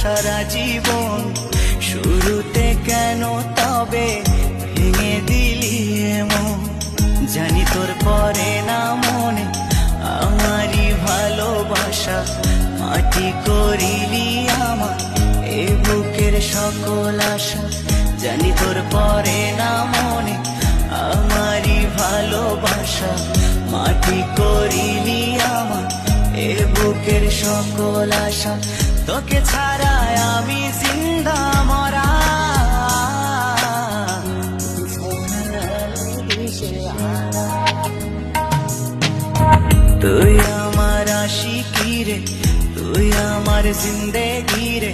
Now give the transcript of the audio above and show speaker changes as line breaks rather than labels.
সারা জীবন, শুরুতে কেন তবে ভেঙে দিলি এমন? জানি তোর পরে না মনে আমারই ভালোবাসা, মাটি করিলি আমার এ বুকের সকল আশা। জানি তোর পরে না মনে আমারই ভালোবাসা, মাটি করিলি আমার এ বুকের সকল আশা। তোকে ছাড়ায় আমি জিন্দা মরা, তুই আমার আশিকি রে, তুই আমার জিন্দেগি রে।